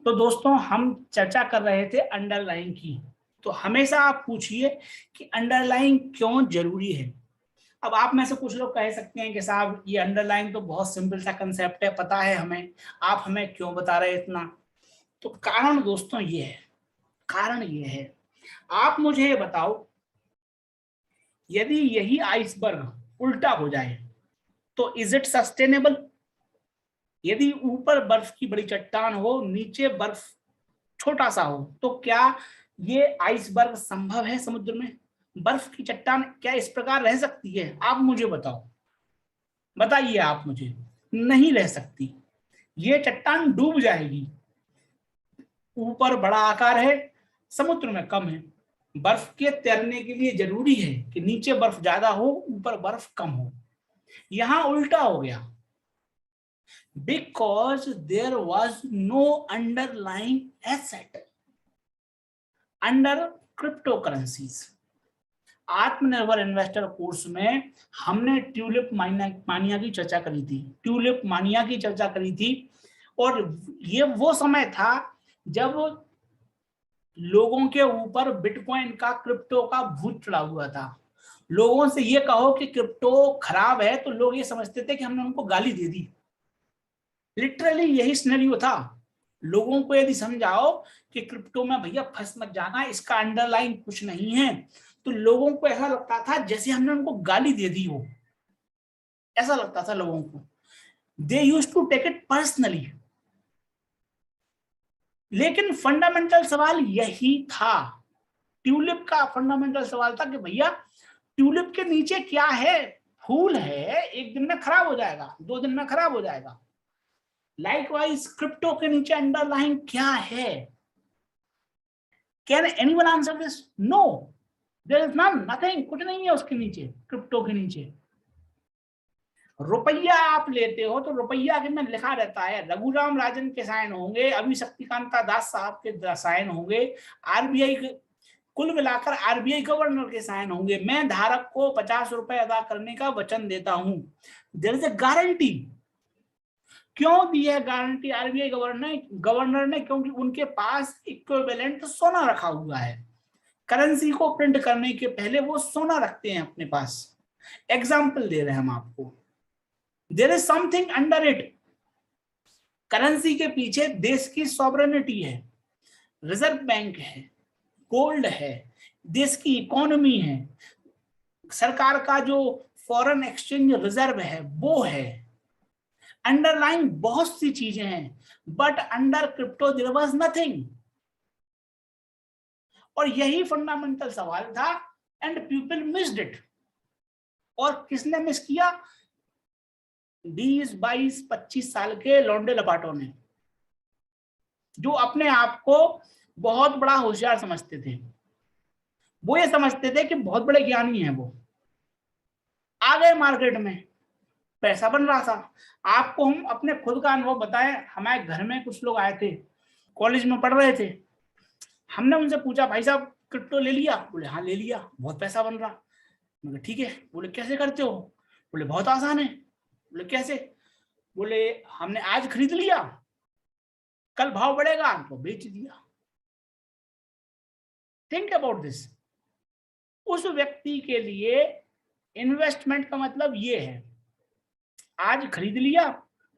तो दोस्तों हम चर्चा कर रहे थे अंडरलाइन की। तो हमेशा आप पूछिए कि अंडरलाइन क्यों जरूरी है। अब आप में से कुछ लोग कह सकते हैं कि साहब ये अंडरलाइन तो बहुत सिंपल सा कंसेप्ट है, पता है हमें, आप हमें क्यों बता रहे इतना। तो कारण दोस्तों ये है, कारण ये है, आप मुझे ये बताओ, यदि यही आइसबर्ग उल्टा हो जाए तो इज इट सस्टेनेबल? यदि ऊपर बर्फ की बड़ी चट्टान हो, नीचे बर्फ छोटा सा हो, तो क्या ये आइसबर्ग संभव है? समुद्र में बर्फ की चट्टान क्या इस प्रकार रह सकती है? आप मुझे बताओ, बताइए आप मुझे। नहीं रह सकती, ये चट्टान डूब जाएगी। ऊपर बड़ा आकार है, समुद्र में कम है। बर्फ के तैरने के लिए जरूरी है कि नीचे बर्फ ज्यादा हो, ऊपर बर्फ कम हो। यहां उल्टा हो गया, because there was no underline asset under crypto currencies. आत्मनिर्भर इन्वेस्टर कोर्स में हमने ट्यूलिप मानिया की चर्चा करी थी, ट्यूलिप मानिया की चर्चा करी थी। और ये वो समय था जब लोगों के ऊपर बिटकॉइन का, क्रिप्टो का भूत चढ़ा हुआ था। लोगों से ये कहो कि क्रिप्टो खराब है तो लोग ये समझते थे कि हमने उनको गाली दे दी। लिटरली यही सिनेरियो था। लोगों को यदि समझाओ कि क्रिप्टो में भैया फंस मत जाना, इसका अंडरलाइन कुछ नहीं है, तो लोगों को ऐसा लगता था जैसे हमने उनको गाली दे दी हो। ऐसा लगता था लोगों को, they used to take it personally. लेकिन फंडामेंटल सवाल यही था, ट्यूलिप का फंडामेंटल सवाल था कि भैया ट्यूलिप के नीचे क्या है? फूल है, एक दिन में खराब हो जाएगा, 2 दिन में खराब हो जाएगा। लाइकवाइज क्रिप्टो के नीचे अंडरलाइन क्या है? Can anyone answer this? No, there is none, nothing, कुछ नहीं है उसके नीचे, क्रिप्टो के नीचे। रुपया आप लेते हो तो रुपया के में लिखा रहता है, रघुराम राजन के साइन होंगे, अभी शक्तिकांता दास साहब के साइन होंगे, आरबीआई, कुल मिलाकर आरबीआई गवर्नर के साइन होंगे। मैं धारक को 50 रुपए अदा करने का वचन देता हूं। There is a guarantee. क्यों दी है गारंटी आरबीआई गवर्नर ने? क्योंकि उनके पास इक्विवेलेंट सोना रखा हुआ है। करेंसी को प्रिंट करने के पहले वो सोना रखते हैं अपने पास। एग्जाम्पल दे रहे हैं हम आपको, there is something under it. Currency के पीछे देश की सॉवरेनिटी है, रिजर्व बैंक है, गोल्ड है, देश की इकोनॉमी है, सरकार का जो फॉरेन एक्सचेंज रिजर्व है वो है। अंडरलाइन बहुत सी चीजें हैं, but under crypto there was nothing. और यही फंडामेंटल सवाल था, एंड पीपल मिस्ड इट। और किसने मिस किया? 20, 22, 25 साल के लौंडे लपाटों ने, जो अपने आप को बहुत बड़ा होशियार समझते थे। वो ये समझते थे कि बहुत बड़े ज्ञानी हैं। वो आ गए मार्केट में, पैसा बन रहा था। आपको हम अपने खुद का अनुभव बताएं, हमारे घर में कुछ लोग आए थे, कॉलेज में पढ़ रहे थे। हमने उनसे पूछा, भाई साहब क्रिप्टो ले लिया? बोले हाँ ले लिया, बहुत पैसा बन रहा। मैंने ठीक है। बोले कैसे करते हो? बोले बहुत आसान है। बोले कैसे? बोले हमने आज खरीद लिया, कल भाव बढ़ेगा तो बेच दिया। Think about this. उस व्यक्ति के लिए इन्वेस्टमेंट का मतलब ये है, आज खरीद लिया,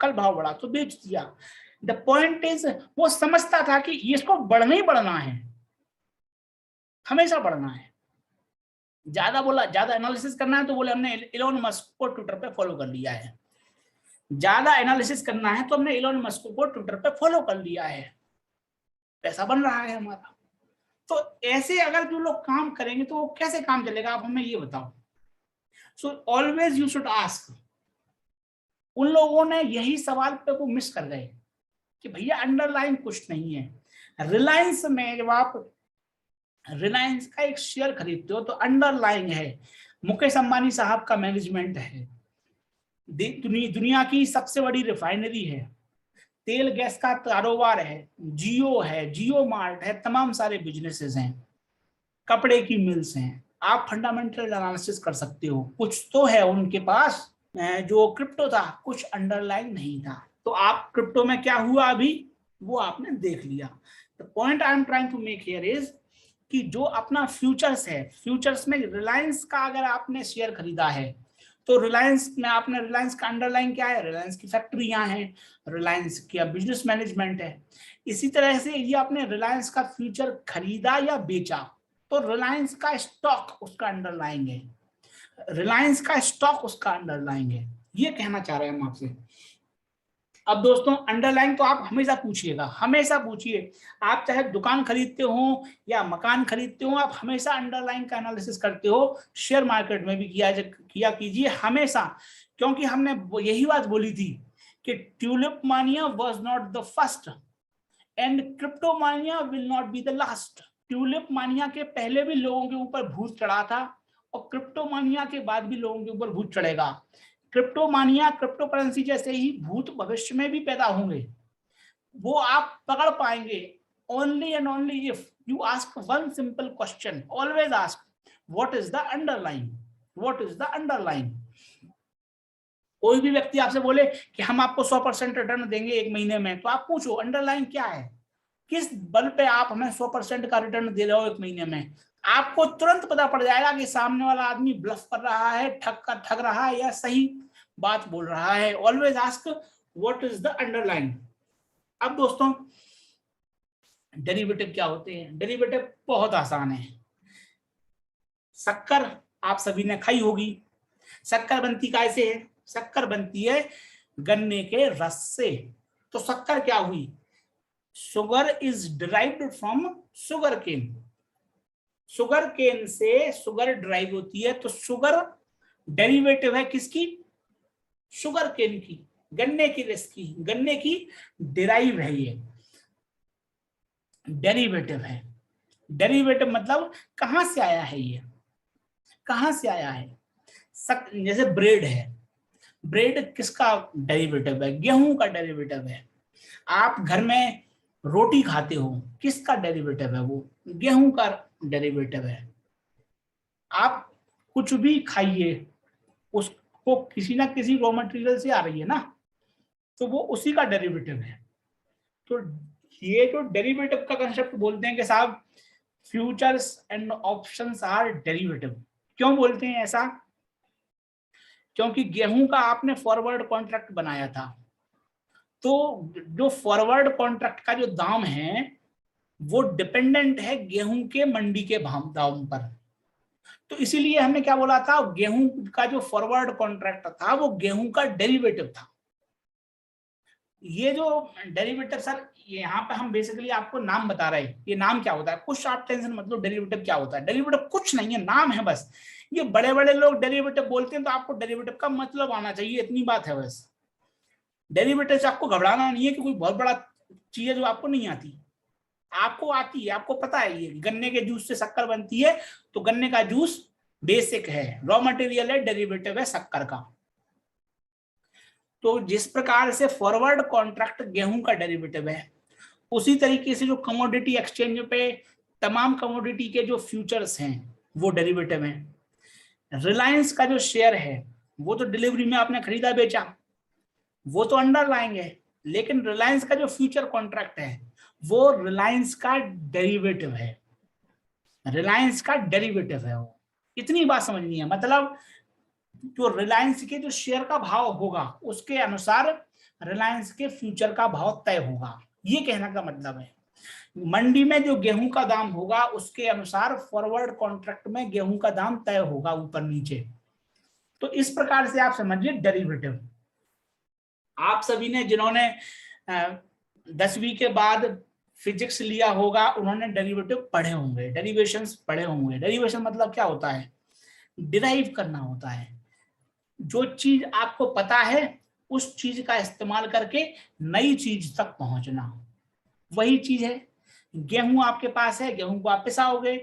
कल भाव बढ़ा तो बेच दिया। द पॉइंट इज, वो समझता था कि इसको बढ़ना ही बढ़ना है, हमेशा बढ़ना है। ज्यादा बोला, ज्यादा एनालिसिस करना है तो बोले हमने इलोन मस्क को ट्विटर पे फॉलो कर लिया है। ज्यादा एनालिसिस करना है तो हमने इलोन मस्क को ट्विटर पे फॉलो कर लिया है, पैसा बन रहा है हमारा। तो ऐसे अगर जो लोग काम करेंगे तो वो कैसे काम चलेगा? आप हमें ये बताओ। So always you should ask. उन लोगों ने यही सवाल पे को मिस कर गए कि भैया अंडरलाइन कुछ नहीं है। रिलायंस में जब आप रिलायंस का एक शेयर खरीदते हो तो अंडरलाइन है, मुकेश अंबानी साहब का मैनेजमेंट है, दुनिया की सबसे बड़ी रिफाइनरी है, तेल गैस का कारोबार है, जियो है, जियो मार्ट है, तमाम सारे बिजनेसेस हैं, कपड़े की मिल्स हैं। आप फंडामेंटल एनालिसिस कर सकते हो। कुछ तो है उनके पास, जो क्रिप्टो था, कुछ अंडरलाइन नहीं था। तो आप क्रिप्टो में क्या हुआ? अभी वो आपने देख लिया। The point I am trying to make here is कि जो अपना फ्यूचर्स है, फ्यूचर्स में रिलायंस का अगर आपने शेयर खरीदा है तो रिलायंस में आपने, रिलायंस का अंडरलाइन क्या है, रिलायंस की फैक्ट्रियां हैं, रिलायंस का बिजनेस मैनेजमेंट है। इसी तरह से ये आपने रिलायंस का फ्यूचर खरीदा या बेचा तो रिलायंस का स्टॉक उसका अंडरलाइन है, रिलायंस का स्टॉक उसका अंडरलाइन है। ये कहना चाह रहे हैं हम आपसे। अब दोस्तों अंडरलाइन तो आप हमेशा पूछिएगा, हमेशा पूछिए, आप चाहे दुकान खरीदते हो या मकान खरीदते हो, आप हमेशा अंडरलाइन का एनालिसिस करते हो। शेयर मार्केट में भी किया कीजिए हमेशा, क्योंकि हमने यही बात बोली थी कि tulip mania was not the first and crypto mania will not be the last. Tulip mania के पहले भी लोगों के ऊपर भूत चढ़ा था और क्रिप्टो मानिया के बाद भी लोगों के ऊपर भूत चढ़ेगा। क्रिप्टो मानिया, क्रिप्टो करेंसी जैसे ही भूत भविष्य में भी पैदा होंगे, वो आप पकड़ पाएंगे only and only if you ask one simple question. Always ask what is the underline, what is the underline. कोई भी व्यक्ति आपसे बोले कि हम आपको 100% रिटर्न देंगे 1 महीने में, तो आप पूछो अंडरलाइन क्या है, किस बल पे आप हमें 100% का रिटर्न दे रहे हो 1 महीने में। आपको तुरंत पता पड़ जाएगा कि सामने वाला आदमी ब्लफ कर रहा है, ठग रहा है या सही बात बोल रहा है। Always ask what is the underline. अब दोस्तों डेरिवेटिव क्या होते हैं? डेरिवेटिव बहुत आसान है। शक्कर आप सभी ने खाई होगी। शक्कर बनती कैसे है? शक्कर बनती है गन्ने के रस से। तो शक्कर क्या हुई? Sugar is derived from sugar cane. Sugar cane से शुगर डिराइव होती है, तो शुगर डेरिवेटिव है किसकी? शुगर केन की, गन्ने की रस की, गन्ने की डिराइव है, ये डेरिवेटिव है। डेरिवेटिव मतलब कहां से आया है, ये कहां से आया है? जैसे ब्रेड है, ब्रेड किसका डेरिवेटिव है? गेहूं का डेरिवेटिव है। आप घर में रोटी खाते हो, किसका डेरिवेटिव है? वो गेहूं का डेरिवेटिव है। आप कुछ भी खाइए, उसको किसी ना किसी रॉ मटेरियल से आ रही है ना, तो वो उसी का डेरिवेटिव है। तो ये जो डेरिवेटिव का कंसेप्ट बोलते हैं कि साहब futures and options are derivative. क्यों बोलते हैं ऐसा? क्योंकि गेहूं का आपने फॉरवर्ड कॉन्ट्रैक्ट बनाया था, तो जो फॉरवर्ड कॉन्ट्रैक्ट का जो दाम है वो डिपेंडेंट है गेहूं के मंडी के दाम पर। तो इसीलिए हमने क्या बोला था, गेहूं का जो फॉरवर्ड कॉन्ट्रैक्ट था वो गेहूं का डेरिवेटिव था। ये जो डेरिवेटिव सर, यहाँ पे हम बेसिकली आपको नाम बता रहे हैं, ये नाम क्या होता है, कुछ आप टेंशन मत लो। डेरिवेटिव क्या होता है? डेरिवेटिव कुछ नहीं है, नाम है बस। ये बड़े बड़े लोग डेरिवेटिव बोलते हैं, तो आपको डेरिवेटिव का मतलब आना चाहिए, इतनी बात है बस। डेरिवेटिव से आपको घबराना नहीं है कि कोई बहुत बड़ा चीज है जो आपको नहीं आती। आपको आती है, आपको पता है। ये गन्ने के जूस से शक्कर बनती है, तो गन्ने का जूस बेसिक है, रॉ मटेरियल है, डेरिवेटिव है शक्कर का। तो जिस प्रकार से फॉरवर्ड कॉन्ट्रैक्ट गेहूं का डेरिवेटिव है, उसी तरीके से जो कमोडिटी एक्सचेंज पे तमाम कमोडिटी के जो फ्यूचर्स हैं वो डेरिवेटिव हैं। रिलायंस का जो शेयर है वो तो डिलीवरी में आपने खरीदा बेचा, वो तो अंडरलाइंग है, लेकिन रिलायंस का जो फ्यूचर कॉन्ट्रैक्ट है वो रिलायंस का डेरिवेटिव है, रिलायंस का डेरिवेटिव है वो। इतनी बात समझनी है। मतलब जो रिलायंस के जो शेयर का भाव होगा उसके अनुसार रिलायंस के फ्यूचर का भाव तय होगा, ये कहने का मतलब है। मंडी में जो गेहूं का दाम होगा उसके अनुसार फॉरवर्ड कॉन्ट्रैक्ट में गेहूं का दाम तय होगा ऊपर नीचे। तो इस प्रकार से आप समझिए डेरिवेटिव। आप सभी ने जिन्होंने 10वीं के बाद फिजिक्स लिया होगा उन्होंने डेरिवेटिव पढ़े होंगे, डेरिवेशंस पढ़े होंगे। डेरिवेशन मतलब क्या होता है? डिराइव करना होता है। जो चीज आपको पता है उस चीज का इस्तेमाल करके नई चीज तक पहुंचना, वही चीज है। गेहूं आपके पास है, गेहूं को आप पिसाओगे,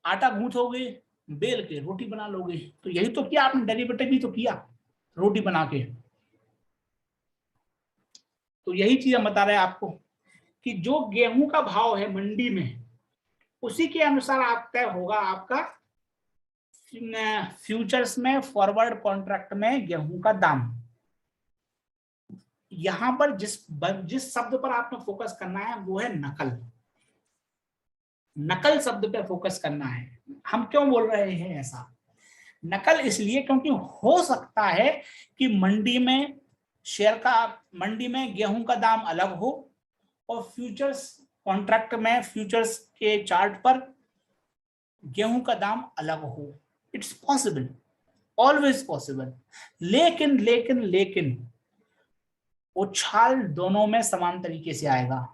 आटा गूंथोगे, बेल के रोटी बना लोगे। तो यही तो किया आपने, डेरिवेटिव भी तो किया रोटी बना के। तो यही चीज हम बता रहे हैं आपको कि जो गेहूं का भाव है मंडी में, उसी के अनुसार आप तय होगा आपका फ्यूचर्स में, फॉरवर्ड कॉन्ट्रैक्ट में गेहूं का दाम। यहां पर जिस शब्द पर आपने फोकस करना है वो है नकल। नकल शब्द पे फोकस करना है। हम क्यों बोल रहे हैं ऐसा? नकल इसलिए क्योंकि हो सकता है कि मंडी में गेहूं का दाम अलग हो और फ्यूचर्स कॉन्ट्रैक्ट में, फ्यूचर्स के चार्ट पर गेहूं का दाम अलग हो। It's possible, always possible. लेकिन लेकिन लेकिन उछाल दोनों में समान तरीके से आएगा,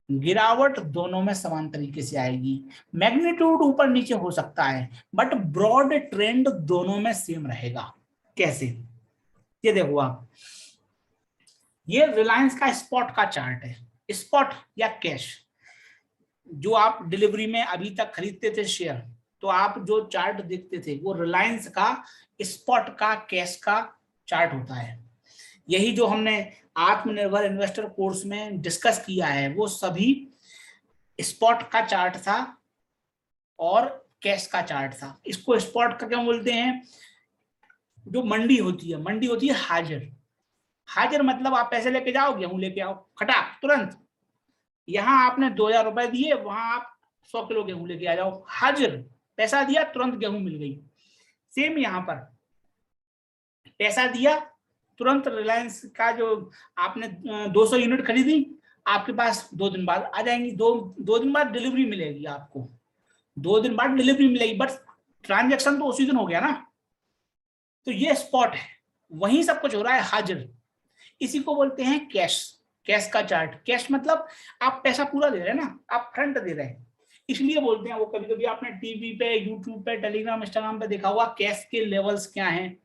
गिरावट दोनों में समान तरीके से आएगी। मैग्नीट्यूड ऊपर नीचे हो सकता है बट ब्रॉड ट्रेंड दोनों में सेम रहेगा। कैसे? ये देखो आप, ये रिलायंस का स्पॉट का चार्ट है, स्पॉट या कैश। जो आप डिलीवरी में अभी तक खरीदते थे शेयर, तो आप जो चार्ट देखते थे वो रिलायंस का स्पॉट का, कैश का चार्ट होता है। यही जो हमने आत्मनिर्भर इन्वेस्टर कोर्स में डिस्कस किया है वो सभी स्पॉट का चार्ट था और कैश का चार्ट था। इसको स्पॉट का क्यों बोलते हैं? जो मंडी होती है हाजिर। हाजिर मतलब आप पैसे लेके जाओ, गेहूं लेके आओ, खटाक तुरंत। यहाँ आपने 2000 रुपए दिए, वहां आप 100 किलो गेहूं लेके आ जाओ, हाजिर। पैसा दिया, तुरंत गेहूं मिल गई। सेम यहाँ पर पैसा दिया, तुरंत रिलायंस का जो आपने 200 यूनिट खरीदी, आपके पास 2 दिन बाद आ जाएंगी। दो दिन बाद डिलीवरी मिलेगी आपको, 2 दिन बाद डिलीवरी मिलेगी, बट ट्रांजैक्शन तो उसी दिन हो गया ना। तो ये स्पॉट है, वहीं सब कुछ हो रहा है, हाजिर। इसी को बोलते हैं कैश, कैश का चार्ट। कैश मतलब आप पैसा पूरा दे रहे हैं ना, आप फ्रंट दे रहे हैं, इसलिए बोलते हैं वो। कभी कभी आपने टीवी पे, यूट्यूब पे, टेलीग्राम, इंस्टाग्राम पे देखा हुआ कैश के लेवल्स क्या हैं,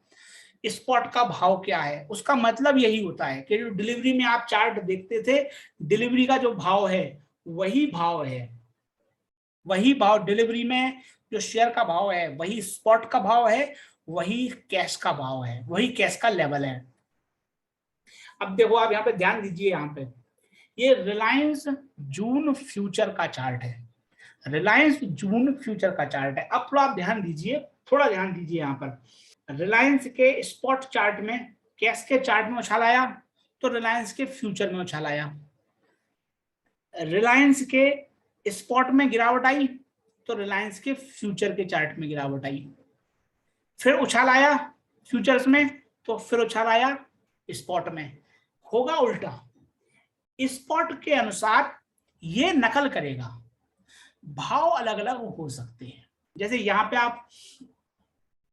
स्पॉट का भाव क्या है। उसका मतलब यही होता है कि जो डिलीवरी में आप चार्ट देखते थे, डिलीवरी का जो भाव है वही भाव है, वही भाव डिलीवरी में जो शेयर का भाव है वही स्पॉट का भाव है, वही कैश का भाव है, वही कैश का लेवल है। अब देखो आप यहाँ पे ध्यान दीजिए, यहाँ पे ये रिलायंस जून फ्यूचर का चार्ट है, रिलायंस जून फ्यूचर का चार्ट है। अब थोड़ा आप ध्यान दीजिए, थोड़ा ध्यान दीजिए। यहाँ पर रिलायंस के स्पॉट चार्ट में, कैश के चार्ट में उछाल आया तो रिलायंस के फ्यूचर में उछाल आया। रिलायंस के स्पॉट में गिरावट आई तो रिलायंस के फ्यूचर के चार्ट में गिरावट आई। फिर उछाल आया फ्यूचर्स में तो फिर उछाल आया स्पॉट में। होगा उल्टा, स्पॉट के अनुसार ये नकल करेगा, भाव अलग अलग हो सकते हैं। जैसे यहाँ पे आप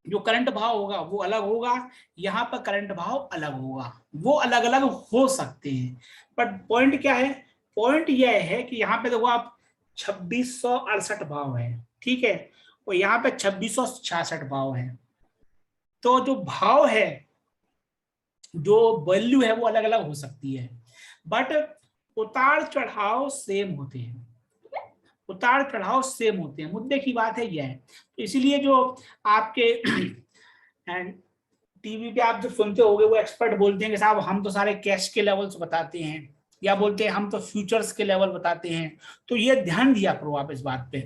जो करंट भाव होगा वो अलग होगा, यहाँ पर करंट भाव अलग होगा, वो अलग अलग हो सकते हैं। बट पॉइंट क्या है? पॉइंट यह है कि यहाँ पे देखो आप 2668 भाव है, ठीक है, और यहाँ पे 2666 भाव है। तो जो भाव है, जो वैल्यू है वो अलग अलग हो सकती है, बट उतार चढ़ाव सेम होते हैं, उतार चढ़ाव सेम होते हैं। मुद्दे की बात है यह है। तो इसीलिए जो आपके टीवी पे आप जो सुनते होंगे वो एक्सपर्ट बोलते हैं कि साहब हम तो सारे कैश के लेवल्स बताते हैं, या बोलते हैं हम तो फ्यूचर्स के लेवल बताते हैं। तो ये ध्यान दिया करो आप इस बात पे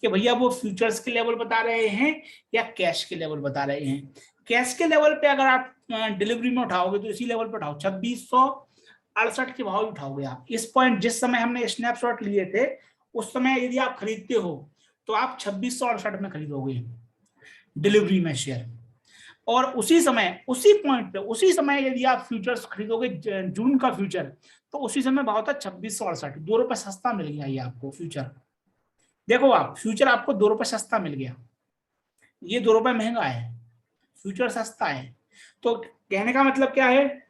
कि भैया वो फ्यूचर्स के लेवल बता रहे हैं या कैश के लेवल बता रहे हैं। कैश के लेवल पे अगर आप डिलीवरी में उठाओगे तो इसी लेवल पे उठाओ, 2668 के भाव उठाओगे आप। इस पॉइंट जिस समय हमने स्नैपशॉट लिए थे उस समय यदि आप खरीदते हो तो आप 2668 में खरीदोगे डिलीवरी में शेयर, और उसी समय, उसी पॉइंट पे, उसी समय यदि आप फ्यूचर्स खरीदोगे जून का फ्यूचर, तो उसी समय भाव था 2668। 2 रुपए सस्ता मिल गया ये आपको फ्यूचर। देखो आप, फ्यूचर आपको 2 रुपए सस्ता मिल गया, ये 2 रुपए महंगा है, फ्यूचर सस्ता है। तो कहने का मतलब क्या है?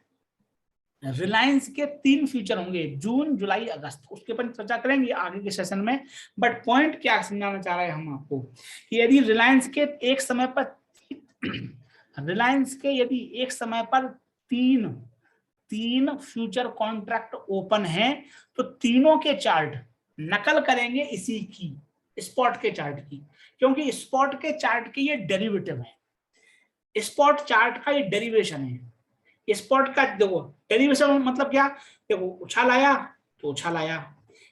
रिलायंस के 3 फ्यूचर होंगे, जून, जुलाई, अगस्त। उसके ऊपर चर्चा करेंगे आगे के सेशन में। बट पॉइंट क्या समझाना चाह रहे हैं हम आपको कि यदि रिलायंस के एक समय पर रिलायंस के यदि एक समय पर तीन फ्यूचर कॉन्ट्रैक्ट ओपन है तो तीनों के चार्ट नकल करेंगे इसी की, स्पॉट के चार्ट की, क्योंकि स्पॉट के चार्ट की ये डेरिवेटिव है, स्पॉट चार्ट का ये डेरिवेशन है। स्पॉट का देखो डेरिवेशन मतलब क्या? देखो उछाल आया तो उछाल आया,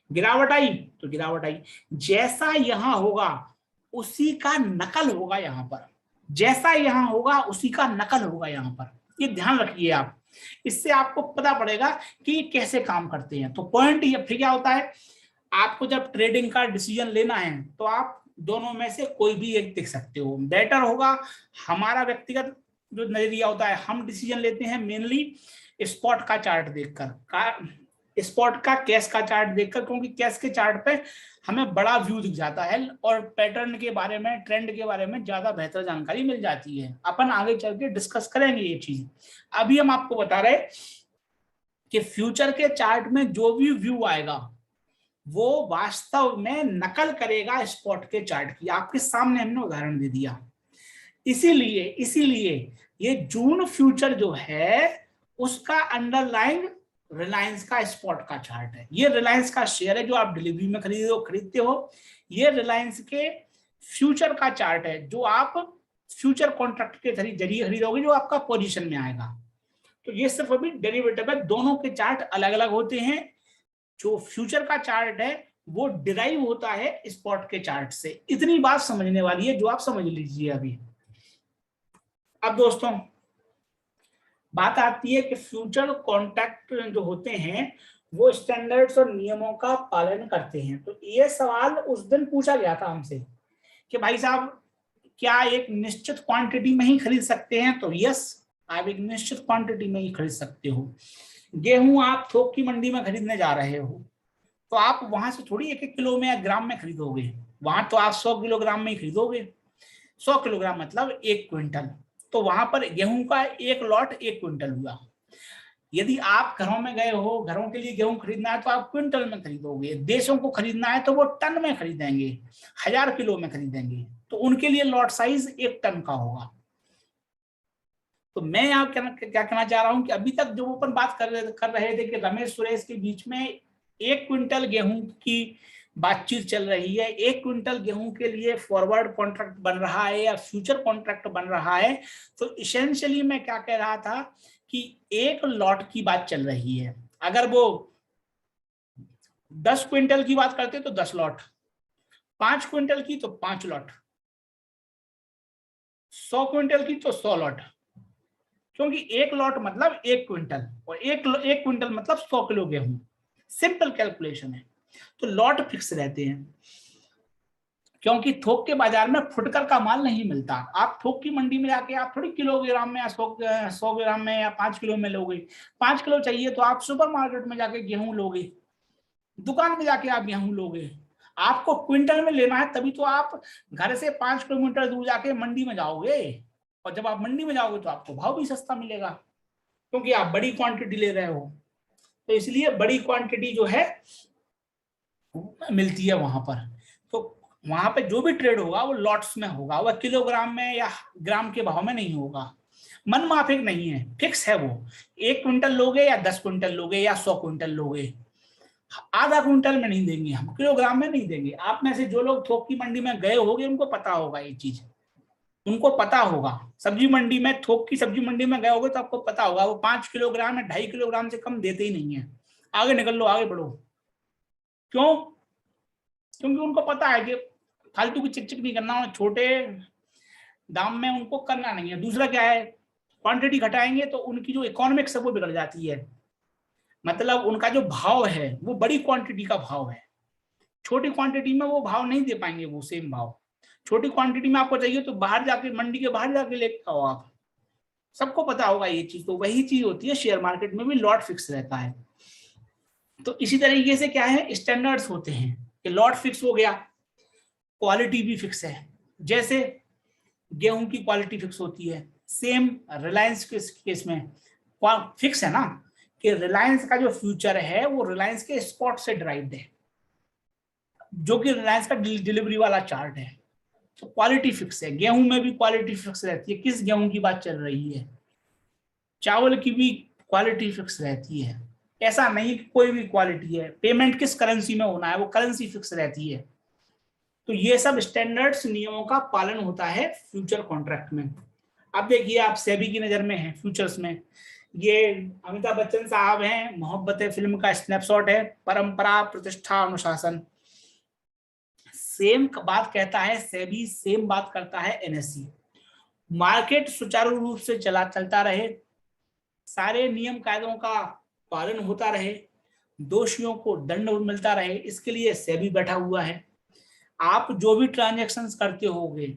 गिरावट आई तो गिरावट आई, जैसा यहां होगा उसी का नकल होगा यहां पर, जैसा यहां होगा उसी का नकल होगा यहां पर। ये ध्यान रखिए आप इससे आपको पता पड़ेगा कि कैसे काम करते हैं। तो पॉइंट ये फिर क्या होता है, आपको जब ट्रेडिंग का डिसीजन लेना है तो आप दोनों में से कोई भी एक देख सकते हो। बेटर होगा हमारा व्यक्तिगत जो नजरिया होता है, हम डिसीजन लेते हैं मेनली स्पॉट का चार्ट देखकर, स्पॉट का कैश का चार्ट देखकर, क्योंकि कैश के चार्ट पे हमें बड़ा व्यू दिख जाता है और पैटर्न के बारे में, ट्रेंड के बारे में ज्यादा बेहतर जानकारी मिल जाती है। अपन आगे चल के डिस्कस करेंगे ये चीज। अभी हम आपको बता रहे कि फ्यूचर के चार्ट में जो भी व्यू आएगा वो वास्तव में नकल करेगा स्पॉट के चार्ट की। आपके सामने हमने उदाहरण दे दिया। इसीलिए ये जून फ्यूचर जो है उसका अंडरलाइंग रिलायंस का स्पॉट का चार्ट है। ये रिलायंस का शेयर है जो आप डिलीवरी में खरीदते हो। ये रिलायंस के फ्यूचर का चार्ट है जो आप फ्यूचर कॉन्ट्रैक्ट के जरिए खरीदोगे, जो आपका पोजीशन में आएगा। तो ये सिर्फ अभी डेरिवेटिव है, दोनों के चार्ट अलग अलग होते हैं। जो फ्यूचर का चार्ट है वो डिराइव होता है स्पॉट के चार्ट से। इतनी बात समझने वाली है जो आप समझ लीजिए अभी। अब दोस्तों बात आती है कि फ्यूचर कॉन्ट्रैक्ट जो होते हैं वो स्टैंडर्ड्स और नियमों का पालन करते हैं। तो ये सवाल उस दिन पूछा गया था हमसे कि भाई साहब क्या एक निश्चित क्वांटिटी में ही खरीद सकते हैं? तो यस, आप एक निश्चित क्वांटिटी में ही खरीद सकते हो। गेहूं आप थोक की मंडी में खरीदने जा रहे हो तो आप वहां से थोड़ी 1-1 किलो में या ग्राम में खरीदोगे, वहां तो आप 100 किलोग्राम में ही खरीदोगे। 100 किलोग्राम मतलब 1 क्विंटल। तो वहां पर गेहूं का एक लॉट 1 क्विंटल हुआ। यदि आप घरों में गए हो, घरों के लिए गेहूं खरीदना है तो आप क्विंटल में खरीदोगे। देशों को खरीदना है तो वो टन में खरीदेंगे, 1000 किलो में खरीदेंगे। तो उनके लिए लॉट साइज 1 टन का होगा। तो मैं यहाँ क्या कहना चाह रहा हूं कि अभी तक जो अपन बात कर रहे थे कि रमेश सुरेश के बीच में 1 क्विंटल गेहूं की बातचीत चल रही है, 1 क्विंटल गेहूं के लिए फॉरवर्ड कॉन्ट्रैक्ट बन रहा है या फ्यूचर कॉन्ट्रैक्ट बन रहा है। तो इसेंशियली मैं क्या कह रहा था कि एक लॉट की बात चल रही है। अगर वो 10 क्विंटल की बात करते तो 10 लॉट, 5 क्विंटल की तो 5 लॉट, 100 क्विंटल की तो 100 लॉट। क्योंकि एक लॉट मतलब 1 क्विंटल और एक क्विंटल मतलब 100 किलो गेहूं। सिंपल कैलकुलेशन है। तो लॉट फिक्स रहते हैं क्योंकि थोक के बाजार में फुटकर का माल नहीं मिलता। आप थोक की मंडी में जाके आप थोड़ी किलोग्राम में या 100 ग्राम में या 5 किलो में लोगे। 5 किलो चाहिए तो आप सुपरमार्केट में जाके गेहूं लोगे, दुकान में जाके आप गेहूं लोगे। आपको क्विंटल में लेना है तभी तो आप घर से 5 किलोमीटर दूर जाके मंडी में जाओगे। और जब आप मंडी में जाओगे तो आपको भाव भी सस्ता मिलेगा क्योंकि आप बड़ी क्वांटिटी ले रहे हो। तो इसलिए बड़ी क्वांटिटी जो है मिलती है वहां पर। तो वहां पे जो भी ट्रेड होगा वो लॉट्स में होगा, वह किलोग्राम में या ग्राम के भाव में नहीं होगा। मन माफिक नहीं है, फिक्स है वो। 1 क्विंटल लोगे या 10 क्विंटल लोगे या 100 क्विंटल लोगे, आधा क्विंटल में नहीं देंगे हम, किलोग्राम में नहीं देंगे। आप में से जो लोग थोक की मंडी में गए होंगे उनको पता होगा ये चीज, उनको पता होगा। सब्जी मंडी में, थोक की सब्जी मंडी में गए होगे तो आपको पता होगा वो 5 किलोग्राम या 2.5 किलोग्राम से कम देते ही नहीं है। आगे निकल लो, आगे बढ़ो। क्यों? क्योंकि उनको पता है कि फालतू की चिक चिक नहीं करना, छोटे दाम में उनको करना नहीं है। दूसरा क्या है, क्वांटिटी घटाएंगे तो उनकी जो इकोनॉमिक्स है वो बिगड़ जाती है। मतलब उनका जो भाव है वो बड़ी क्वांटिटी का भाव है, छोटी क्वांटिटी में वो भाव नहीं दे पाएंगे, वो सेम भाव। छोटी क्वांटिटी में आपको चाहिए तो बाहर जाके, मंडी के बाहर जाके लेके आओ आप। सबको पता होगा ये चीज। तो वही चीज होती है शेयर मार्केट में भी, लॉट फिक्स रहता है। तो इसी तरीके से क्या है, स्टैंडर्ड्स होते हैं कि लॉट फिक्स हो गया, क्वालिटी भी फिक्स है। जैसे गेहूं की क्वालिटी फिक्स होती है, सेम रिलायंस के केस में फिक्स है ना कि रिलायंस का जो फ्यूचर है वो रिलायंस के स्पॉट से ड्राइव्ड है, जो कि रिलायंस का डिलीवरी वाला चार्ट है। तो क्वालिटी फिक्स है। गेहूं में भी क्वालिटी फिक्स रहती है। किस गेहूं की बात चल रही है? चावल की भी क्वालिटी फिक्स रहती है। ऐसा नहीं कि कोई भी क्वालिटी है। पेमेंट किस करेंसी में होना है वो करेंसी फिक्स रहती है। तो ये सब स्टैंडर्ड्स, नियमों का पालन होता है फ्यूचर कॉन्ट्रैक्ट में। अब देखिए, आप सेबी की नजर में हैं फ्यूचर्स में। ये अमिताभ बच्चन साहब हैं, मोहब्बत फिल्म का स्नैपशॉट है, परंपरा, प्रतिष्ठा, अनुशासन। सेम बात कहता है सेबी, सेम बात करता है एनएससी। मार्केट सुचारू रूप से चलता रहे, सारे नियम कायदों का पालन होता रहे, दोषियों को दंड मिलता रहे, इसके लिए सेबी बैठा हुआ है। आप जो भी ट्रांजैक्शंस करते होगे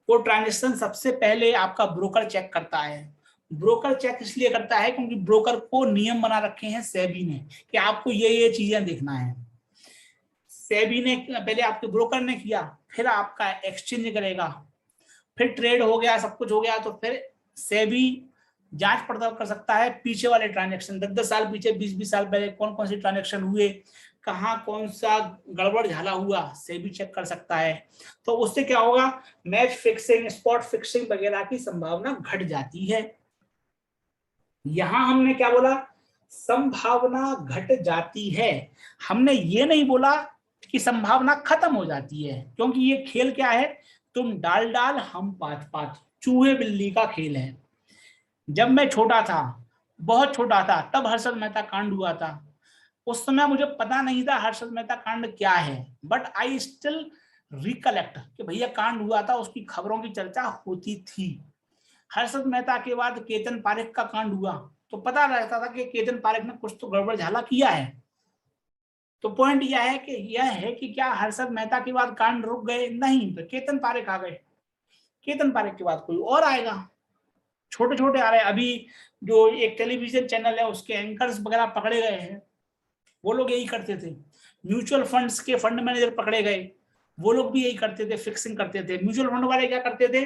वो ट्रांजैक्शन सबसे पहले आपका ब्रोकर चेक करता है। ब्रोकर चेक इसलिए करता है क्योंकि ब्रोकर को नियम बना रखे हैं सेबी ने कि आपको ये चीजें देखना है। सेबी ने पहले आपके ब्रोकर ने किया, फिर आपका एक्सचेंज करेगा, फिर ट्रेड हो गया, सब कुछ हो गया, तो फिर सेबी जांच पड़ताल कर सकता है पीछे वाले ट्रांजैक्शन, 10-10 साल पीछे, 20-20 साल पहले कौन कौन से ट्रांजैक्शन हुए, कहाँ कौन सा गड़बड़ झाला हुआ, सेबी चेक कर सकता है। तो उससे क्या होगा, मैच फिक्सिंग, स्पॉट फिक्सिंग वगैरह की संभावना घट जाती है। यहां हमने क्या बोला, संभावना घट जाती है, हमने ये नहीं बोला कि संभावना खत्म हो जाती है, क्योंकि ये खेल क्या है, तुम डाल डाल हम पात पात, चूहे बिल्ली का खेल है। जब मैं छोटा था, बहुत छोटा था, तब हर्षद मेहता कांड हुआ था। उस समय मुझे पता नहीं था हर्षद मेहता कांड क्या है, बट आई स्टिल रिकलेक्ट कि भैया कांड हुआ था, उसकी खबरों की चर्चा होती थी। हर्षद मेहता के बाद केतन पारेख का कांड हुआ तो पता रहता था कि केतन पारेख ने कुछ तो गड़बड़ झाला किया है। तो पॉइंट यह है कि क्या हर्षद मेहता के बाद कांड रुक गए? नहीं, तो केतन पारेख आ गए, केतन पारेख के बाद कोई और आएगा, छोटे छोटे आ रहे हैं। अभी जो एक टेलीविजन चैनल है उसके एंकर्स वगैरह पकड़े गए हैं, वो लोग यही करते थे। म्यूचुअल फंड्स के फंड मैनेजर पकड़े गए, वो लोग भी यही करते थे, फिक्सिंग करते थे। म्यूचुअल फंड वाले क्या करते थे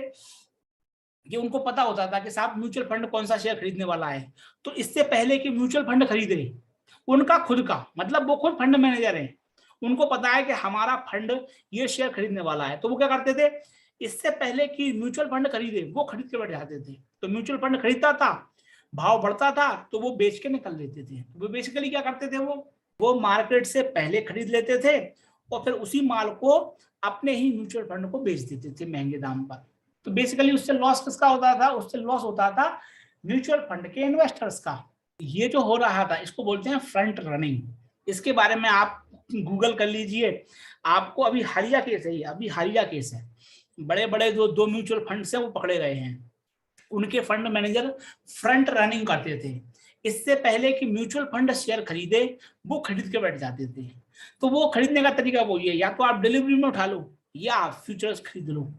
कि उनको पता होता था कि साहब म्यूचुअल फंड कौन सा शेयर खरीदने वाला है, तो इससे पहले कि म्यूचुअल फंड खरीदे, उनका खुद का, मतलब वो खुद फंड मैनेजर है, उनको पता है कि हमारा फंड ये शेयर खरीदने वाला है, तो वो क्या करते थे, इससे पहले कि म्यूचुअल फंड खरीदे वो खरीद के बैठ जाते थे। तो म्यूचुअल फंड खरीदता था, भाव बढ़ता था तो वो बेच के निकल लेते थे। वो बेसिकली क्या करते थे, वो मार्केट से पहले खरीद लेते थे और फिर उसी माल को अपने ही म्यूचुअल फंड को बेच देते थे महंगे दाम पर। तो बेसिकली उससे लॉस किसका होता था, उससे लॉस होता था म्यूचुअल फंड के इन्वेस्टर्स का। ये जो हो रहा था इसको बोलते हैं फ्रंट रनिंग। इसके बारे में आप गूगल कर लीजिए, आपको अभी हालिया केस है, अभी हालिया केस है, बड़े बड़े जो दो म्यूचुअल फंड से वो पकड़े गए हैं, उनके फंड मैनेजर फ्रंट रनिंग करते थे। इससे पहले कि म्यूचुअल फंड शेयर खरीदे वो खरीद के बैठ जाते थे। तो वो खरीदने का तरीका वो ये, या तो आप डिलीवरी में उठा लो या आप फ्यूचर्स खरीद लो।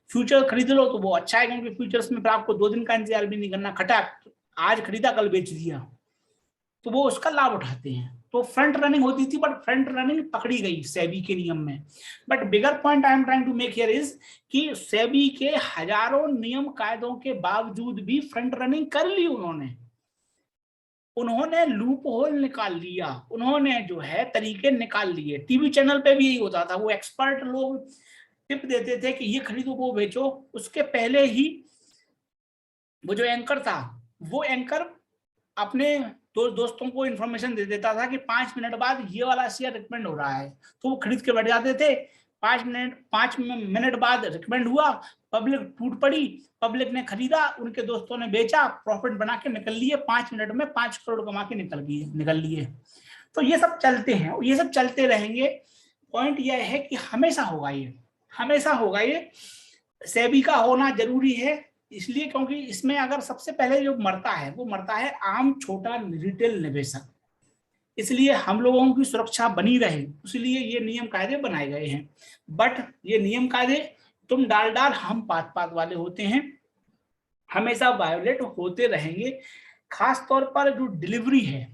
फ्यूचर खरीद लो तो वो अच्छा है, क्योंकि फ्यूचर्स में फिर आपको 2 दिन का इंतजार भी नहीं करना, खटाक आज खरीदा कल बेच दिया, तो वो उसका लाभ उठाते हैं। तो फ्रंट रनिंग होती थी, बट फ्रंट रनिंग पकड़ी गई सेबी के नियम में। But bigger point I am trying to make here is कि सेबी के हजारों नियम कायदों के बावजूद भी फ्रंट रनिंग कर ली उन्होंने लूप होल निकाल लिया, उन्होंने जो है तरीके निकाल लिए। टीवी चैनल पे भी यही होता था, वो एक्सपर्ट लोग टिप देते थे कि ये खरीदो वो बेचो, उसके पहले ही वो जो एंकर था वो एंकर अपने दोस्तों को इन्फॉर्मेशन दे देता था कि 5 मिनट बाद ये वाला शेयर रिकमेंड हो रहा है, तो वो खरीद के बैठ जाते थे। 5 मिनट बाद रिकमेंड हुआ, पब्लिक टूट पड़ी, पब्लिक ने खरीदा, उनके दोस्तों ने बेचा, प्रॉफिट बना के निकल लिए, 5 मिनट में 5 करोड़ कमा के निकल लिए। तो ये सब चलते हैं, ये सब चलते रहेंगे। पॉइंट यह है कि हमेशा होगा ये सेबी का होना जरूरी है, इसलिए क्योंकि इसमें अगर सबसे पहले जो मरता है वो मरता है आम छोटा रिटेल निवेशक। इसलिए हम लोगों की सुरक्षा बनी रहे, इसलिए ये नियम कायदे बनाए गए हैं। बट ये नियम कायदे तुम डाल डाल हम पात पात वाले होते हैं, हमेशा वायोलेट होते रहेंगे। खास तौर पर जो डिलीवरी है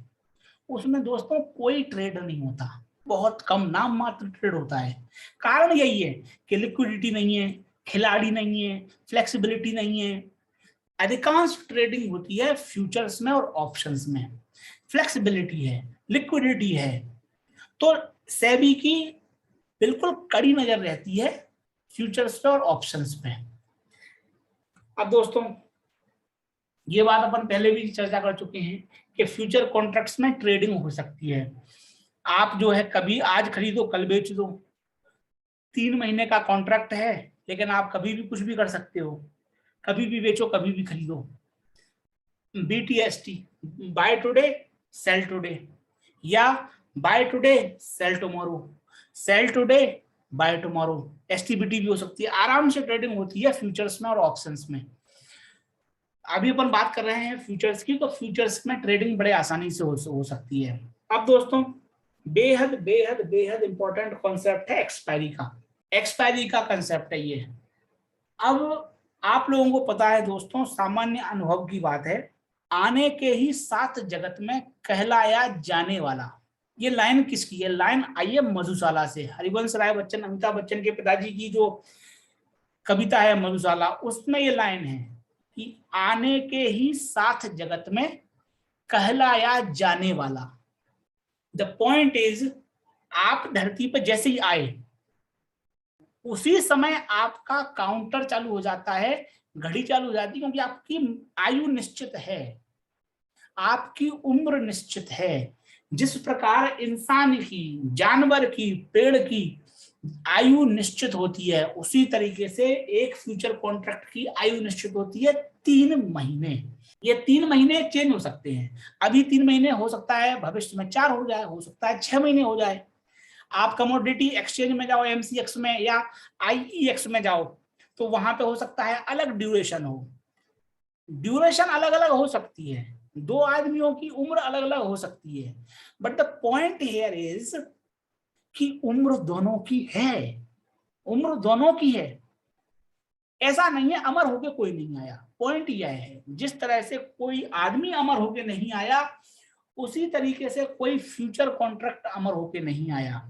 उसमें दोस्तों कोई ट्रेड नहीं होता, बहुत कम नाम मात्र ट्रेड होता है। कारण यही है कि लिक्विडिटी नहीं है, खिलाड़ी नहीं है, फ्लेक्सिबिलिटी नहीं है। अधिकांश ट्रेडिंग होती है फ्यूचर्स में और ऑप्शंस में, फ्लेक्सिबिलिटी है, लिक्विडिटी है। तो सेबी की बिल्कुल कड़ी नजर रहती है फ्यूचर्स पे और ऑप्शंस पे। अब दोस्तों ये बात अपन पहले भी चर्चा कर चुके हैं कि फ्यूचर कॉन्ट्रैक्ट्स में ट्रेडिंग हो सकती है। आप जो है कभी आज खरीदो कल बेच दो, 3 महीने का कॉन्ट्रैक्ट है, लेकिन आप कभी भी कुछ भी कर सकते हो, कभी भी बेचो कभी भी खरीदो। BTST, buy today sell today, या buy today sell tomorrow, sell today buy tomorrow, STBT भी हो सकती है। आराम से ट्रेडिंग होती है फ्यूचर्स में और ऑप्शंस में। अभी अपन बात कर रहे हैं फ्यूचर्स की, तो फ्यूचर्स में ट्रेडिंग बड़े आसानी से हो सकती है। अब दोस्तों बेहद बेहद बेहद इंपॉर्टेंट कॉन्सेप्ट है एक्सपायरी का। एक्सपायरी का कंसेप्ट है ये। अब आप लोगों को पता है दोस्तों, सामान्य अनुभव की बात है, आने के ही साथ जगत में कहलाया जाने वाला, ये लाइन किसकी है? लाइन आई है मधुशाला से, हरिवंश राय बच्चन, अमिताभ बच्चन के पिताजी की जो कविता है मधुशाला, उसमें ये लाइन है कि आने के ही साथ जगत में कहलाया जाने वाला। द पॉइंट इज, आप धरती पर जैसे ही आए उसी समय आपका काउंटर चालू हो जाता है, घड़ी चालू हो जाती है, क्योंकि आपकी आयु निश्चित है, आपकी उम्र निश्चित है। जिस प्रकार इंसान की, जानवर की, पेड़ की आयु निश्चित होती है, उसी तरीके से एक फ्यूचर कॉन्ट्रैक्ट की आयु निश्चित होती है 3 महीने। ये 3 महीने चेंज हो सकते हैं, अभी 3 महीने हो सकता है, भविष्य में 4 हो जाए, हो सकता है 6 महीने हो जाए। आप कमोडिटी एक्सचेंज में जाओ, एमसीएक्स में या आईईएक्स में जाओ, तो वहां पे हो सकता है अलग ड्यूरेशन हो, ड्यूरेशन अलग अलग हो सकती है, 2 आदमियों की उम्र अलग अलग हो सकती है। But the point here is कि उम्र दोनों की है, उम्र दोनों की है। ऐसा नहीं है अमर होके कोई नहीं आया। पॉइंट यह है, जिस तरह से कोई आदमी अमर होके नहीं आया, उसी तरीके से कोई फ्यूचर कॉन्ट्रैक्ट अमर होके नहीं आया।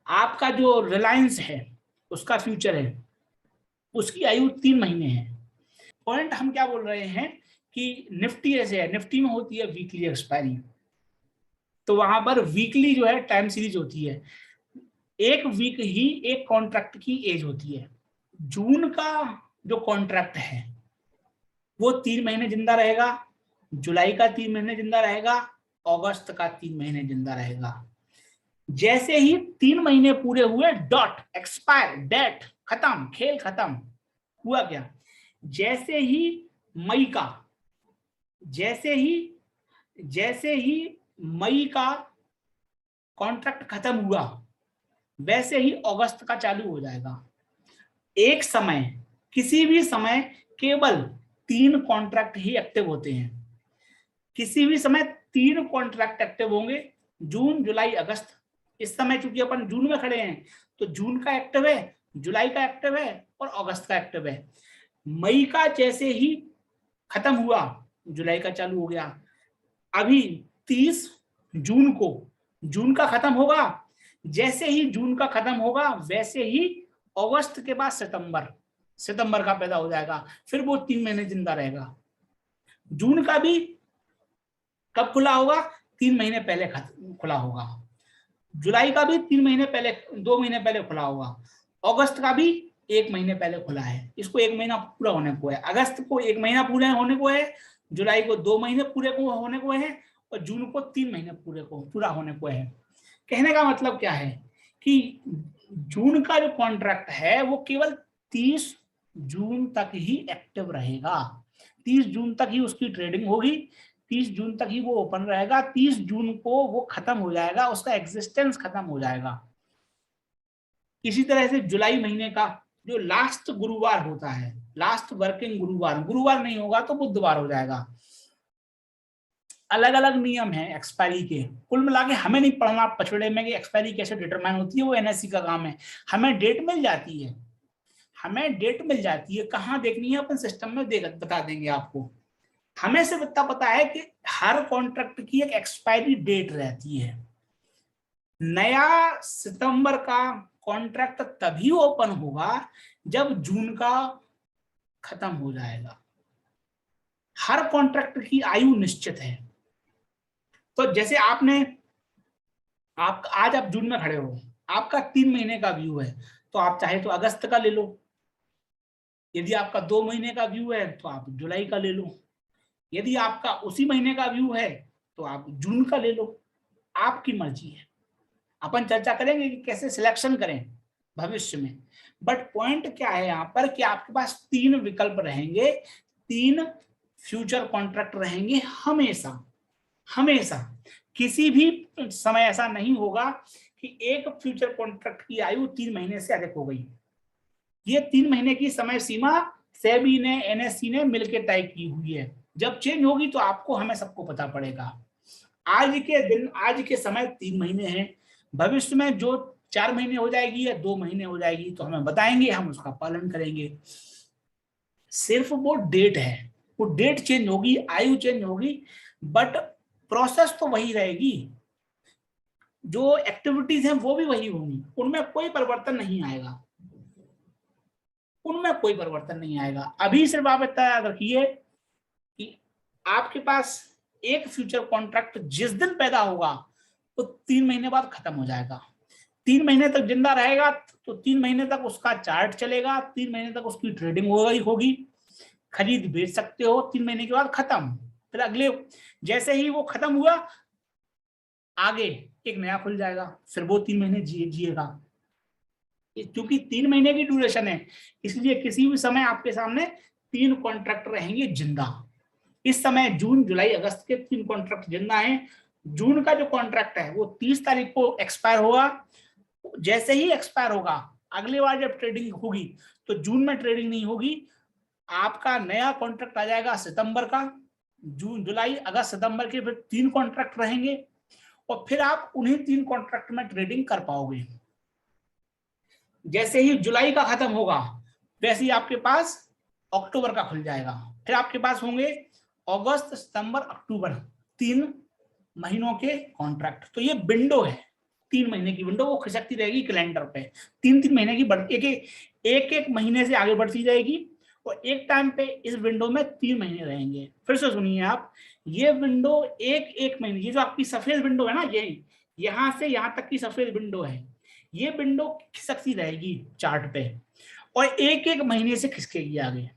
आपका जो रिलायंस है उसका फ्यूचर है, उसकी आयु 3 महीने है। पॉइंट हम क्या बोल रहे हैं कि निफ्टी ऐसे है, निफ्टी में होती है वीकली एक्सपायरी, तो वहां पर वीकली जो है टाइम सीरीज होती है, एक वीक ही एक कॉन्ट्रैक्ट की एज होती है। जून का जो कॉन्ट्रैक्ट है वो 3 महीने जिंदा रहेगा, जुलाई का 3 महीने जिंदा रहेगा, अगस्त का 3 महीने जिंदा रहेगा। जैसे ही 3 महीने पूरे हुए, डॉट, एक्सपायर, डेट, खत्म, खेल खत्म। हुआ क्या? जैसे ही मई का, जैसे ही मई का कॉन्ट्रैक्ट खत्म हुआ, वैसे ही अगस्त का चालू हो जाएगा। एक समय, किसी भी समय केवल 3 कॉन्ट्रैक्ट ही एक्टिव होते हैं, किसी भी समय 3 कॉन्ट्रैक्ट एक्टिव होंगे, जून, जुलाई, अगस्त। इस समय चूंकि अपन जून में खड़े हैं, तो जून का एक्टिव है, जुलाई का एक्टिव है और अगस्त का एक्टिव है। मई का जैसे ही खत्म हुआ, जुलाई का चालू हो गया। अभी 30 जून को जून का खत्म होगा, जैसे ही जून का खत्म होगा वैसे ही अगस्त के बाद सितंबर का पैदा हो जाएगा, फिर वो 3 महीने जिंदा रहेगा। जून का भी कब खुला होगा? 3 महीने पहले खुला होगा। जुलाई का भी 3 महीने पहले, 2 महीने पहले खुला होगा। अगस्त का भी 1 महीने पहले खुला है, इसको 1 महीना पूरा होने को है। अगस्त को 1 महीना पूरे होने को है, जुलाई को 2 महीने पूरे को होने को है, और जून को 3 महीने पूरा होने को है। कहने का मतलब क्या है कि जून का जो कॉन्ट्रैक्ट है वो केवल 30 जून तक ही एक्टिव रहेगा, 30 जून तक ही उसकी ट्रेडिंग होगी, 30 जून तक ही वो ओपन रहेगा, 30 जून को वो खत्म हो जाएगा, उसका एग्जिस्टेंस खत्म हो जाएगा। इसी तरह से जुलाई महीने का जो लास्ट गुरुवार होता है, लास्ट वर्किंग गुरुवार नहीं होगा तो बुधवार हो जाएगा। अलग अलग नियम है एक्सपायरी के। कुल मिला के हमें नहीं पढ़ना पछड़े में कि एक्सपायरी कैसे डिटरमाइन होती है, वो एनएससी का काम है। हमें डेट मिल जाती है, कहाँ देखनी है अपन सिस्टम में बता देंगे आपको। हमें सिर्फ इतना पता है कि हर कॉन्ट्रैक्ट की एक एक्सपायरी डेट रहती है। नया सितंबर का कॉन्ट्रैक्ट तभी ओपन होगा जब जून का खत्म हो जाएगा। हर कॉन्ट्रैक्ट की आयु निश्चित है। तो जैसे आज आप जून में खड़े हो, आपका 3 महीने का व्यू है, तो आप चाहे तो अगस्त का ले लो, यदि आपका 2 महीने का व्यू है तो आप जुलाई का ले लो, यदि आपका उसी महीने का व्यू है तो आप जून का ले लो, आपकी मर्जी है। अपन चर्चा करेंगे कि कैसे सिलेक्शन करें भविष्य में। बट पॉइंट क्या है यहाँ पर कि आपके पास 3 विकल्प रहेंगे, 3 फ्यूचर कॉन्ट्रैक्ट रहेंगे हमेशा। किसी भी समय ऐसा नहीं होगा कि एक फ्यूचर कॉन्ट्रैक्ट की आयु 3 महीने से अधिक हो गई। ये 3 महीने की समय सीमा सेबी ने, एनएससी ने मिलकर तय की हुई है। जब चेंज होगी तो आपको, हमें सबको पता पड़ेगा। आज के दिन, आज के समय 3 महीने हैं, भविष्य में जो 4 महीने हो जाएगी या 2 महीने हो जाएगी तो हमें बताएंगे, हम उसका पालन करेंगे। सिर्फ वो डेट है, वो डेट चेंज होगी, आयु चेंज होगी, बट प्रोसेस तो वही रहेगी, जो एक्टिविटीज हैं वो भी वही होंगी, उनमें कोई परिवर्तन नहीं आएगा, उनमें कोई परिवर्तन नहीं आएगा। अभी सिर्फ आप इतना याद रखिए कि आपके पास एक फ्यूचर कॉन्ट्रैक्ट जिस दिन पैदा होगा तो 3 महीने बाद खत्म हो जाएगा। 3 महीने तक जिंदा रहेगा तो 3 महीने तक उसका चार्ट चलेगा, 3 महीने तक उसकी ट्रेडिंग होगी, खरीद बेच सकते हो, 3 महीने के बाद खत्म। फिर अगले, जैसे ही वो खत्म हुआ, आगे एक नया खुल जाएगा, फिर वो 3 महीने जिएगा। क्योंकि 3 महीने की ड्यूरेशन है, इसलिए किसी भी समय आपके सामने 3 कॉन्ट्रैक्ट रहेंगे जिंदा। इस समय जून, जुलाई, अगस्त के 3 कॉन्ट्रैक्ट जिंदा हैं। जून का जो कॉन्ट्रैक्ट है वो 30 तारीख को एक्सपायर होगा। जैसे ही एक्सपायर होगा, अगली बार जब ट्रेडिंग होगी तो जून में ट्रेडिंग नहीं होगी, आपका नया कॉन्ट्रैक्ट आ जाएगा सितंबर का। जून, जुलाई, अगस्त, सितंबर के फिर 3 कॉन्ट्रैक्ट रहेंगे और फिर आप उन्हीं 3 कॉन्ट्रैक्ट में ट्रेडिंग कर पाओगे। जैसे ही जुलाई का खत्म होगा वैसे ही आपके पास अक्टूबर का खुल जाएगा, फिर आपके पास होंगे अगस्त, सितंबर, अक्टूबर, 3 महीनों के कॉन्ट्रैक्ट। तो ये विंडो है, 3 महीने की विंडो, वो खिसकती रहेगी कैलेंडर पे, 3 महीने की एक महीने से आगे बढ़ती जाएगी और एक टाइम पे इस विंडो में 3 महीने रहेंगे। फिर से सुनिए आप, ये विंडो एक महीने, ये जो आपकी सफेद विंडो है ना, ये यहां से यहां तक की सफेद विंडो है, ये विंडो खिसकती रहेगी चार्ट पे और एक महीने से खिसकेगी आगे,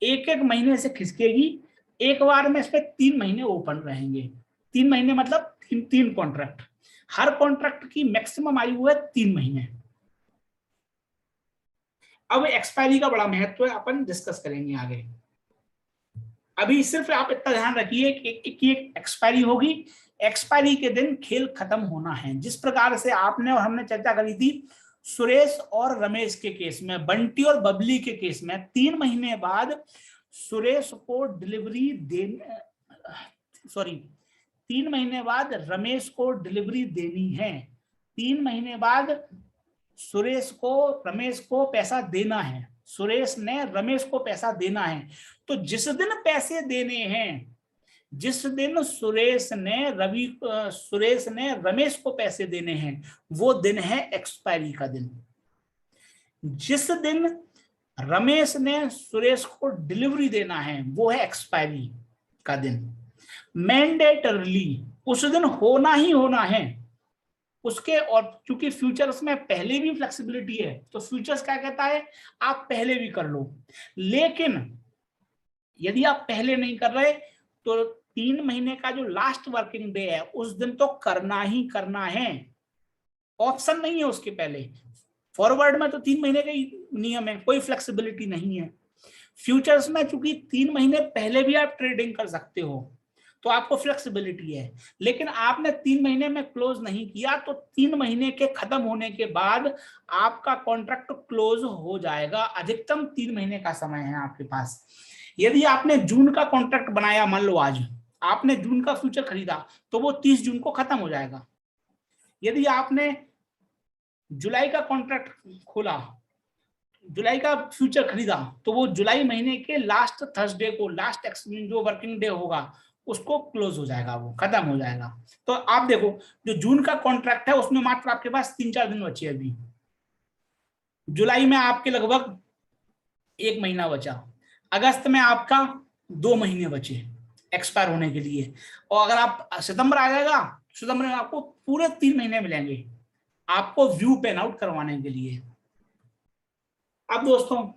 एक महीने से खिसकेगी। एक बार में इसमें 3 महीने ओपन रहेंगे। 3 महीने मतलब 3 कॉन्ट्रैक्ट, हर कॉन्ट्रैक्ट की मैक्सिमम आयु है 3 महीने। अब एक्सपायरी का बड़ा महत्व है, अपन डिस्कस करेंगे आगे। अभी सिर्फ आप इतना ध्यान रखिए कि एक्सपायरी होगी, एक्सपायरी के दिन खेल खत्म होना है। जिस प्रकार से आपने और हमने चर्चा करी थी सुरेश और रमेश के केस में, बंटी और बबली के केस में, 3 महीने बाद सुरेश को डिलीवरी देने, 3 महीने बाद रमेश को डिलीवरी देनी है, 3 महीने बाद सुरेश को रमेश को पैसा देना है, सुरेश ने रमेश को पैसा देना है। तो जिस दिन पैसे देने हैं, जिस दिन सुरेश ने रमेश को पैसे देने हैं, वो दिन है एक्सपायरी का दिन। जिस दिन रमेश ने सुरेश को डिलीवरी देना है वो है एक्सपायरी का दिन। मैंडेटरली उस दिन होना ही होना है उसके। और क्योंकि फ्यूचर्स में पहले भी फ्लेक्सिबिलिटी है तो फ्यूचर्स क्या कहता है, आप पहले भी कर लो, लेकिन यदि आप पहले नहीं कर रहे तो 3 महीने का जो लास्ट वर्किंग डे है उस दिन तो करना ही करना है, ऑप्शन नहीं है उसके पहले। फॉरवर्ड में तो 3 महीने का ही नियम है, कोई फ्लेक्सिबिलिटी नहीं है। फ्यूचर्स में चूंकि 3 महीने पहले भी आप ट्रेडिंग कर सकते हो तो आपको फ्लेक्सिबिलिटी है, लेकिन आपने 3 महीने में क्लोज नहीं किया तो 3 महीने के खत्म होने के बाद आपका कॉन्ट्रैक्ट क्लोज हो जाएगा। अधिकतम 3 महीने का समय है आपके पास। यदि आपने जून का कॉन्ट्रैक्ट बनाया, मान लो आज आपने जून का फ्यूचर खरीदा तो वो 30 जून को खत्म हो जाएगा। यदि आपने जुलाई का कॉन्ट्रैक्ट खोला, जुलाई का फ्यूचर खरीदा तो वो जुलाई महीने के लास्ट थर्सडे को, लास्ट जो वर्किंग डे होगा उसको क्लोज हो जाएगा, वो खत्म हो जाएगा। तो आप देखो जो जून का कॉन्ट्रैक्ट है उसमें मात्र आपके पास 3-4 दिन बचे। अभी जुलाई में आपके लगभग 1 महीना बचा, अगस्त में आपका 2 महीने बचे एक्सपायर होने के लिए, और अगर आप सितंबर आ जाएगा, सितंबर में आपको पूरे 3 महीने मिलेंगे आपको व्यू पेन आउट करवाने के लिए। अब दोस्तों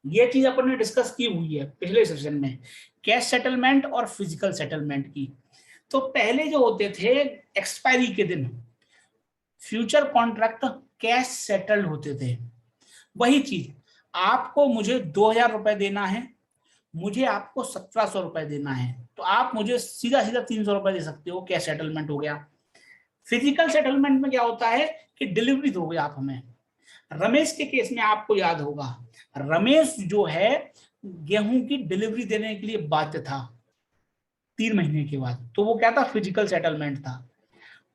ये चीज अपन ने डिस्कस की हुई है पिछले सेशन में, कैश सेटलमेंट और फिजिकल सेटलमेंट की। तो पहले जो होते थे एक्सपायरी के दिन फ्यूचर कॉन्ट्रैक्ट कैश सेटल्ड होते थे। वही चीज आपको मुझे 2000 रुपए देना है, मुझे आपको 1700 रुपए देना है, तो आप मुझे सीधा 300 रुपए दे सकते हो, कैश सेटलमेंट हो गया। फिजिकल सेटलमेंट में क्या होता है कि डिलीवरी दोगे आप हमें, रमेश के केस में आपको याद होगा, रमेश जो है गेहूं की डिलीवरी देने के लिए बाध्य था 3 महीने के बाद, तो वो क्या था, फिजिकल सेटलमेंट था।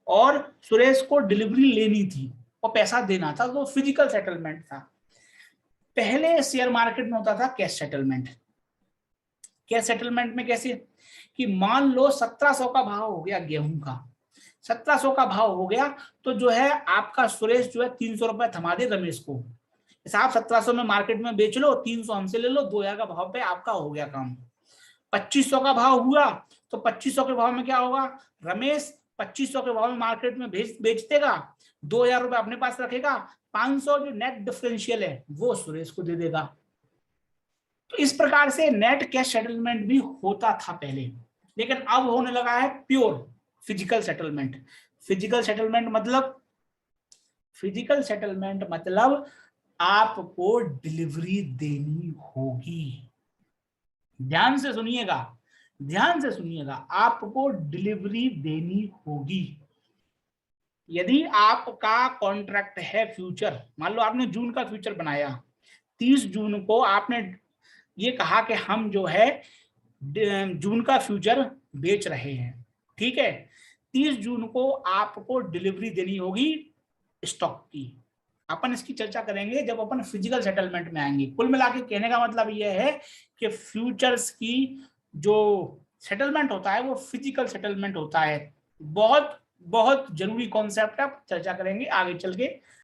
और सुरेश को डिलीवरी लेनी थी और पैसा देना था, तो फिजिकल सेटलमेंट था। पहले शेयर मार्केट में होता था कैश सेटलमेंट। कैश सेटलमेंट में कैसे, कि मान लो 1700 का भाव हो गया गेहूं का, 1700 का भाव हो गया, तो जो है आपका सुरेश जो है 300 रुपए थमा दे रमेश को, आप 1700 में मार्केट में बेच लो, 300 हमसे ले लो, 2000 का भाव पे आपका हो गया काम। 2500 का भाव हुआ तो 2500 के भाव में क्या होगा, रमेश 2500 के भाव में मार्केट में बेच देगा, 2000 रुपए अपने पास रखेगा, 500 जो नेट डिफरेंशियल है वो सुरेश को दे देगा। तो इस प्रकार से नेट कैश सेटलमेंट भी होता था पहले, लेकिन अब होने लगा है pure physical settlement. Physical settlement मतलब, फिजिकल सेटलमेंट मतलब आपको डिलीवरी देनी होगी। ध्यान से सुनिएगा, ध्यान से सुनिएगा, आपको डिलीवरी देनी होगी। यदि आपका कॉन्ट्रैक्ट है फ्यूचर, मान लो आपने जून का फ्यूचर बनाया, 30 जून को आपने ये कहा कि हम जो है जून का फ्यूचर बेच रहे हैं, ठीक है, 30 जून को आपको डिलीवरी देनी होगी स्टॉक की। अपन इसकी चर्चा करेंगे जब अपन फिजिकल सेटलमेंट में आएंगे। कुल मिला के कहने का मतलब यह है कि फ्यूचर्स की जो सेटलमेंट होता है वो फिजिकल सेटलमेंट होता है। बहुत बहुत जरूरी कॉन्सेप्ट है, चर्चा करेंगे आगे चल के।